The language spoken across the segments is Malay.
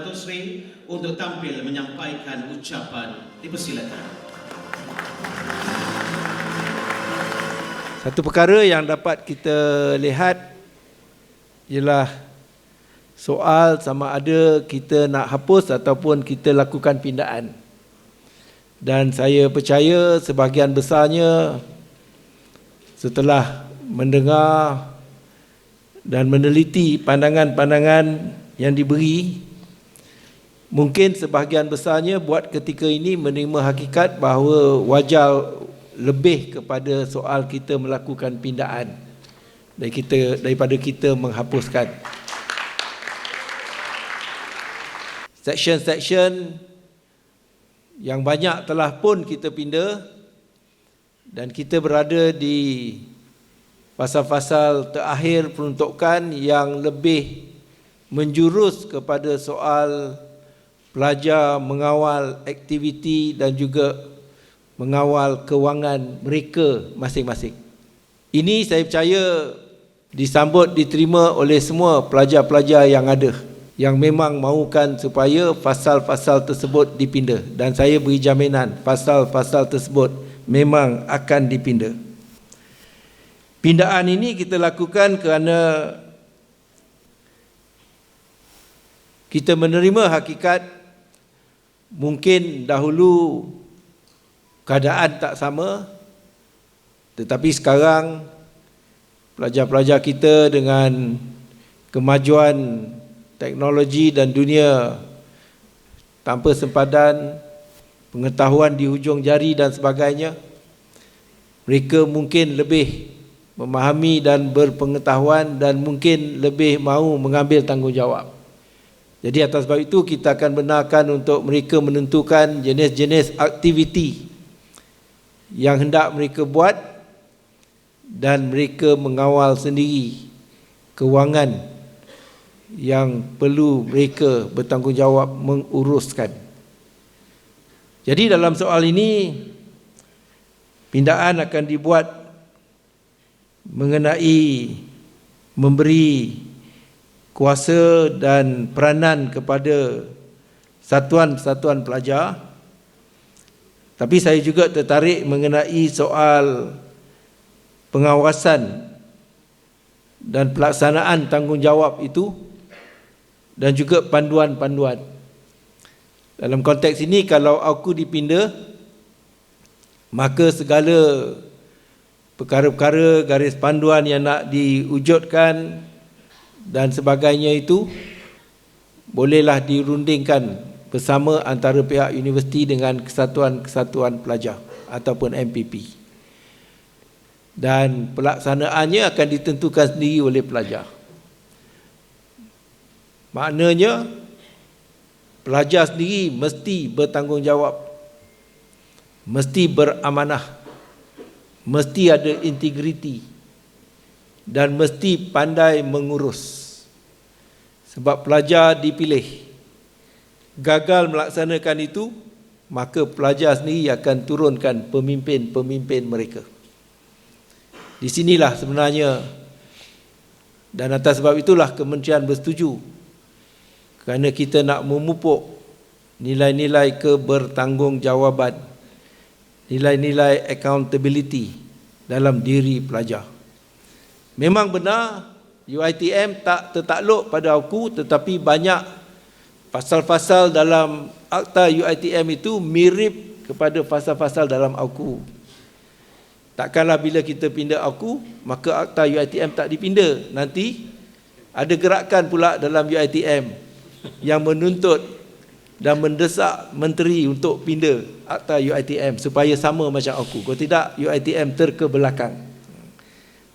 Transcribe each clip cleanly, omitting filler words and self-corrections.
Datuk Seri untuk tampil menyampaikan ucapan. Dipersilakan. Satu perkara yang dapat kita lihat ialah soal sama ada kita nak hapus ataupun kita lakukan pindaan. Dan saya percaya sebahagian besarnya setelah mendengar dan meneliti pandangan-pandangan yang diberi, mungkin sebahagian besarnya buat ketika ini menerima hakikat bahawa wajar lebih kepada soal kita melakukan pindaan daripada kita menghapuskan. Seksyen-seksyen yang banyak telah pun kita pindah dan kita berada di fasa-fasa terakhir peruntukan yang lebih menjurus kepada soal pelajar mengawal aktiviti dan juga mengawal kewangan mereka masing-masing. Ini saya percaya disambut, diterima oleh semua pelajar-pelajar yang ada, yang memang mahukan supaya pasal-pasal tersebut dipindah. Dan saya beri jaminan pasal-pasal tersebut memang akan dipindah. Pindaan ini kita lakukan kerana kita menerima hakikat mungkin dahulu keadaan tak sama, tetapi sekarang pelajar-pelajar kita dengan kemajuan teknologi dan dunia tanpa sempadan, pengetahuan di hujung jari dan sebagainya, mereka mungkin lebih memahami dan berpengetahuan dan mungkin lebih mahu mengambil tanggungjawab. Jadi atas sebab itu kita akan benarkan untuk mereka menentukan jenis-jenis aktiviti yang hendak mereka buat dan mereka mengawal sendiri kewangan yang perlu mereka bertanggungjawab menguruskan. Jadi dalam soal ini pindaan akan dibuat mengenai memberi kuasa dan peranan kepada satuan-satuan pelajar. Tapi saya juga tertarik mengenai soal pengawasan dan pelaksanaan tanggungjawab itu dan juga panduan-panduan. Dalam konteks ini, kalau aku dipindah, maka segala perkara-perkara garis panduan yang nak diwujudkan dan sebagainya itu bolehlah dirundingkan bersama antara pihak universiti dengan kesatuan-kesatuan pelajar ataupun MPP. Dan pelaksanaannya akan ditentukan sendiri oleh pelajar. Maknanya pelajar sendiri mesti bertanggungjawab, mesti beramanah, mesti ada integriti dan mesti pandai mengurus. Sebab pelajar dipilih, gagal melaksanakan itu, maka pelajar sendiri akan turunkan pemimpin-pemimpin mereka. Di sinilah sebenarnya, dan atas sebab itulah kementerian bersetuju, kerana kita nak memupuk nilai-nilai kebertanggungjawatan, nilai-nilai accountability dalam diri pelajar. Memang benar UiTM tak tertakluk pada aku, tetapi banyak pasal-pasal dalam akta UiTM itu mirip kepada pasal-pasal dalam aku. Takkanlah bila kita pindah aku, maka akta UiTM tak dipindah. Nanti ada gerakan pula dalam UiTM yang menuntut dan mendesak menteri untuk pindah akta UiTM supaya sama macam aku. Kalau tidak, UiTM terkebelakang.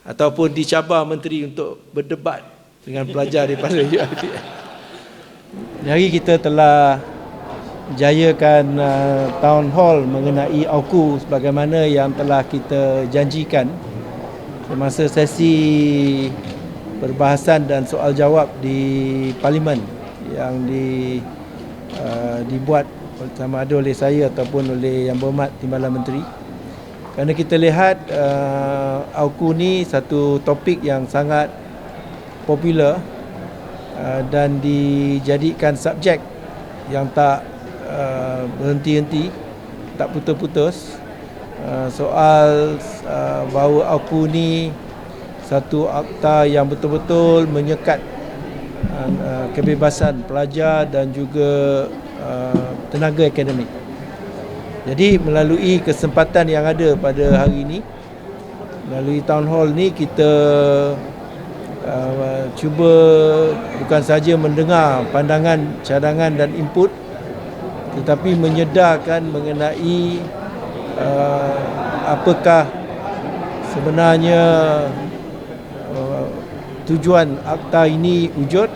Ataupun dicabar menteri untuk berdebat dengan pelajar daripada UiTM. Hari kita telah jayakan town hall mengenai AUKU sebagaimana yang telah kita janjikan semasa sesi perbahasan dan soal jawab di Parlimen yang dibuat sama ada oleh saya ataupun oleh Yang Berhormat Timbalan Menteri. Kerana kita lihat AUKU ni satu topik yang sangat popular dan dijadikan subjek yang tak berhenti-henti, tak putus-putus, soal bahawa aku ni satu akta yang betul-betul menyekat kebebasan pelajar dan juga tenaga akademik. Jadi melalui kesempatan yang ada pada hari ini, melalui town hall ni, kita cuba bukan saja mendengar pandangan, cadangan dan input, tetapi menyedarkan mengenai apakah sebenarnya tujuan akta ini wujud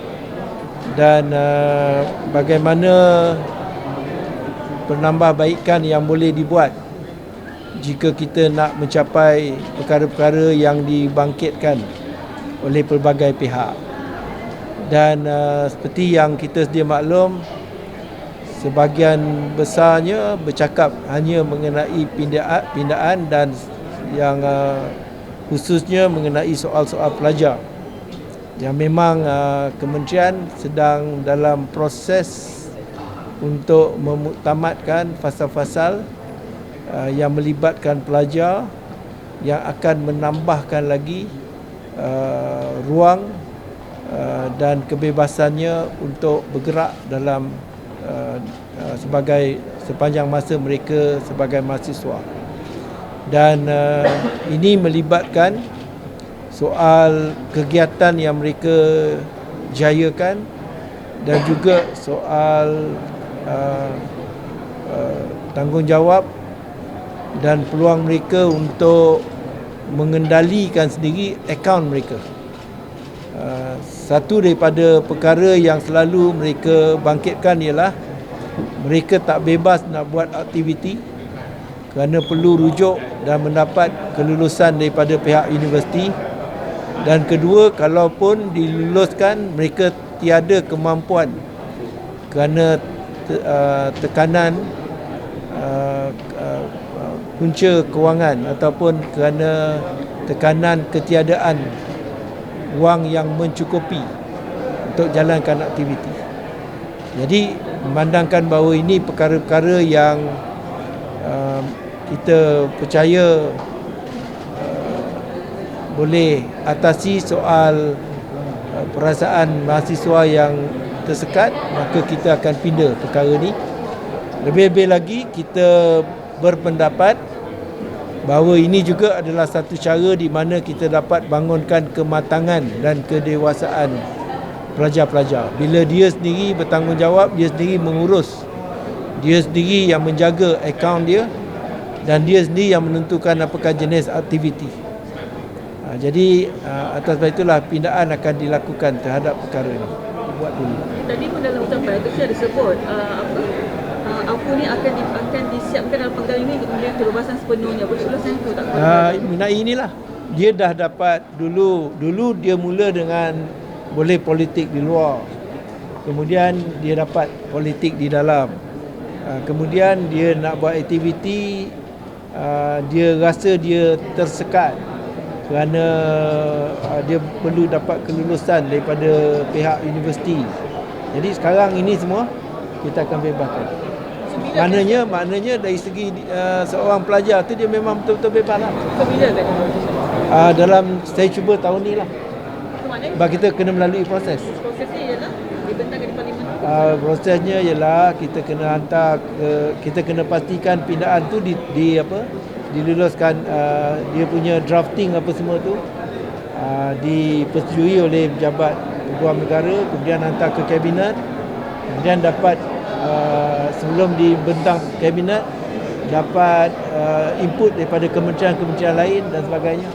dan bagaimana penambahbaikan yang boleh dibuat jika kita nak mencapai perkara-perkara yang dibangkitkan oleh pelbagai pihak. Dan seperti yang kita sedia maklum, sebahagian besarnya bercakap hanya mengenai pindaan dan yang khususnya mengenai soal-soal pelajar, yang memang kementerian sedang dalam proses untuk memuktamadkan fasal-fasal yang melibatkan pelajar, yang akan menambahkan lagi ruang dan kebebasannya untuk bergerak dalam sepanjang masa mereka sebagai mahasiswa. Dan ini melibatkan soal kegiatan yang mereka jayakan dan juga soal tanggungjawab dan peluang mereka untuk mengendalikan sendiri akaun mereka. Satu daripada perkara yang selalu mereka bangkitkan ialah mereka tak bebas nak buat aktiviti kerana perlu rujuk dan mendapat kelulusan daripada pihak universiti. Dan kedua, kalaupun diluluskan, mereka tiada kemampuan kerana tekanan punca kewangan ataupun kerana tekanan ketiadaan wang yang mencukupi untuk jalankan aktiviti. Jadi memandangkan bahawa ini perkara-perkara yang kita percaya boleh atasi soal perasaan mahasiswa yang tersekat, maka kita akan pindah perkara ni. Lebih-lebih lagi, kita berpendapat bahawa ini juga adalah satu cara di mana kita dapat bangunkan kematangan dan kedewasaan pelajar-pelajar. Bila dia sendiri bertanggungjawab, dia sendiri mengurus, dia sendiri yang menjaga akaun dia, dan dia sendiri yang menentukan apakah jenis aktiviti. Jadi atas sebab itulah pindaan akan dilakukan terhadap perkara ini. Buat dulu. Tadi pun dalam ucapan itu saya ada sebut aku ni akan disiapkan dalam penggal ini kemudian kebebasan sepenuhnya. Betul-betul itu tak? Mengenai inilah, dia dah dapat dulu dia mula dengan boleh politik di luar, kemudian dia dapat politik di dalam, kemudian dia nak buat aktiviti, dia rasa dia tersekat kerana dia perlu dapat kelulusan daripada pihak universiti. Jadi sekarang ini semua kita akan bebaskan. Maknanya dari segi seorang pelajar tu dia memang betul-betul bebas lah. Bila kan? Dalam saya cuba tahun ni lah. Sebab kita kena melalui proses. Prosesnya ialah dibentangkan di parlimen. Prosesnya ialah kita kena hantar kita kena pastikan pindaan tu diluluskan, dia punya drafting apa semua tu dipersetujui oleh pejabat peguam negara, kemudian hantar ke kabinet, kemudian dapat sebelum dibentang kabinet dapat input daripada kementerian-kementerian lain dan sebagainya.